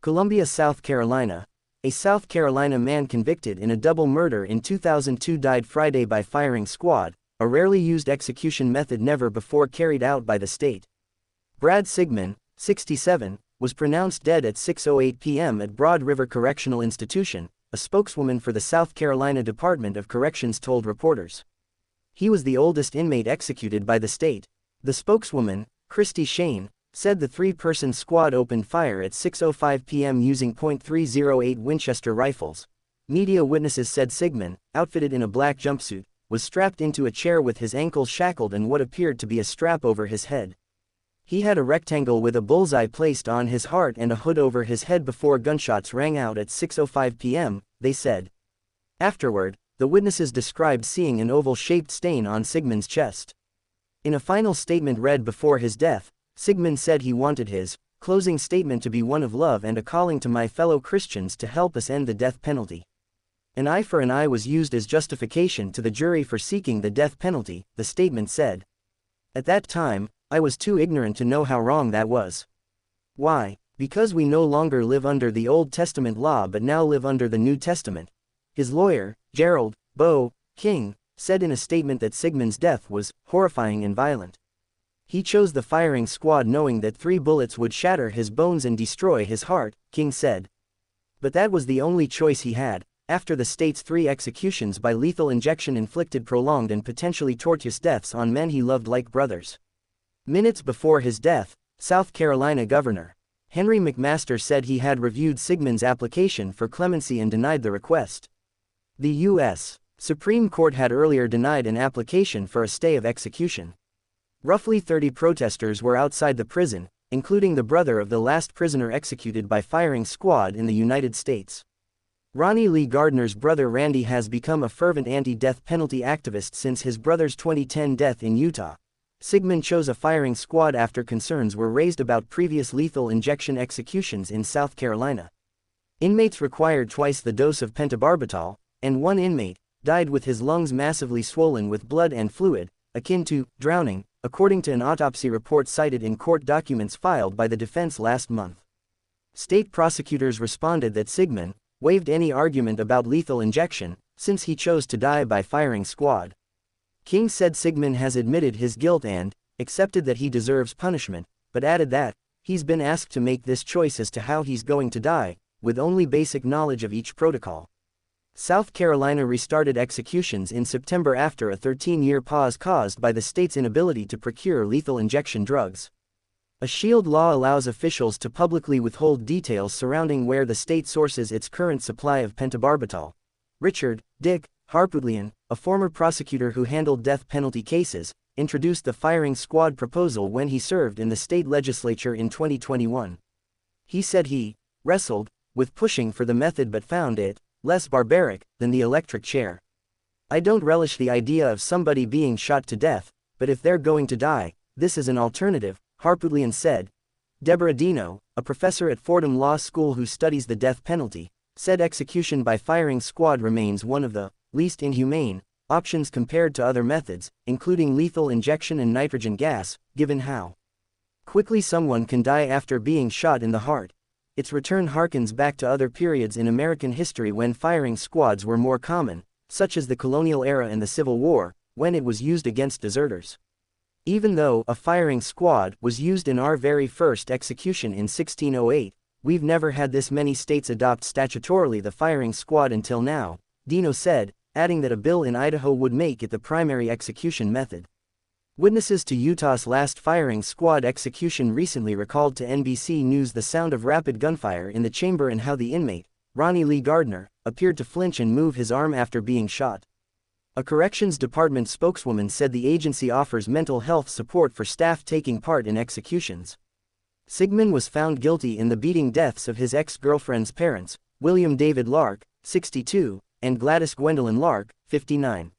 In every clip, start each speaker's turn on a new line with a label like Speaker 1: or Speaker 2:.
Speaker 1: Columbia, South Carolina. A South Carolina man convicted in a double murder in 2002 died Friday by firing squad, a rarely used execution method never before carried out by the state. Brad Sigmon, 67, was pronounced dead at 6:08 p.m. at Broad River Correctional Institution, a spokeswoman for the South Carolina Department of Corrections told reporters. He was the oldest inmate executed by the state. The spokeswoman, Christy Shane, said the three-person squad opened fire at 6:05 p.m. using .308 Winchester rifles. Media witnesses said Sigmon, outfitted in a black jumpsuit, was strapped into a chair with his ankles shackled and what appeared to be a strap over his head. He had a rectangle with a bullseye placed on his heart and a hood over his head before gunshots rang out at 6:05 p.m., they said. Afterward, the witnesses described seeing an oval-shaped stain on Sigmon's chest. In a final statement read before his death, Sigmon said he wanted his closing statement to be one of love and a calling to my fellow Christians to help us end the death penalty. An eye for an eye was used as justification to the jury for seeking the death penalty, the statement said. At that time, I was too ignorant to know how wrong that was. Why? Because we no longer live under the Old Testament law but now live under the New Testament. His lawyer, Gerald Bo King, said in a statement that Sigmon's death was horrifying and violent. He chose the firing squad knowing that 3 bullets would shatter his bones and destroy his heart, King said. But that was the only choice he had, after the state's 3 executions by lethal injection inflicted prolonged and potentially torturous deaths on men he loved like brothers. Minutes before his death, South Carolina Governor Henry McMaster said he had reviewed Sigmon's application for clemency and denied the request. The U.S. Supreme Court had earlier denied an application for a stay of execution. Roughly 30 protesters were outside the prison, including the brother of the last prisoner executed by firing squad in the United States. Ronnie Lee Gardner's brother Randy has become a fervent anti-death penalty activist since his brother's 2010 death in Utah. Sigmon chose a firing squad after concerns were raised about previous lethal injection executions in South Carolina. Inmates required twice the dose of pentobarbital, and one inmate died with his lungs massively swollen with blood and fluid, akin to drowning, according to an autopsy report cited in court documents filed by the defense last month. State prosecutors responded that Sigmon waived any argument about lethal injection, since he chose to die by firing squad. King said Sigmon has admitted his guilt and accepted that he deserves punishment, but added that he's been asked to make this choice as to how he's going to die, with only basic knowledge of each protocol. South Carolina restarted executions in September after a 13-year pause caused by the state's inability to procure lethal injection drugs. A SHIELD law allows officials to publicly withhold details surrounding where the state sources its current supply of pentobarbital. Richard Dick Harpootlian, a former prosecutor who handled death penalty cases, introduced the firing squad proposal when he served in the state legislature in 2021. He said he wrestled with pushing for the method but found it less barbaric than the electric chair. I don't relish the idea of somebody being shot to death, but if they're going to die, this is an alternative, Harpootlian said. Deborah Dino, a professor at Fordham Law School who studies the death penalty, said execution by firing squad remains one of the least inhumane options compared to other methods, including lethal injection and nitrogen gas, given how quickly someone can die after being shot in the heart. Its return harkens back to other periods in American history when firing squads were more common, such as the colonial era and the Civil War, when it was used against deserters. Even though a firing squad was used in our very first execution in 1608, we've never had this many states adopt statutorily the firing squad until now, Dino said, adding that a bill in Idaho would make it the primary execution method. Witnesses to Utah's last firing squad execution recently recalled to NBC News the sound of rapid gunfire in the chamber and how the inmate, Ronnie Lee Gardner, appeared to flinch and move his arm after being shot. A corrections department spokeswoman said the agency offers mental health support for staff taking part in executions. Sigmon was found guilty in the beating deaths of his ex-girlfriend's parents, William David Lark, 62, and Gladys Gwendolyn Lark, 59.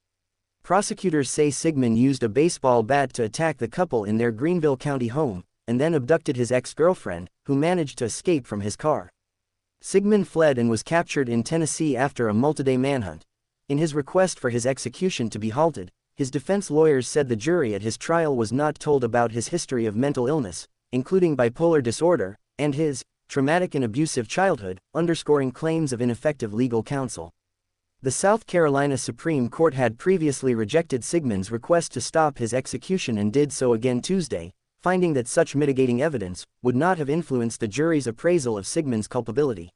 Speaker 1: Prosecutors say Sigmon used a baseball bat to attack the couple in their Greenville County home, and then abducted his ex-girlfriend, who managed to escape from his car. Sigmon fled and was captured in Tennessee after a multi-day manhunt. In his request for his execution to be halted, his defense lawyers said the jury at his trial was not told about his history of mental illness, including bipolar disorder, and his traumatic and abusive childhood, underscoring claims of ineffective legal counsel. The South Carolina Supreme Court had previously rejected Sigmund's request to stop his execution and did so again Tuesday, finding that such mitigating evidence would not have influenced the jury's appraisal of Sigmund's culpability.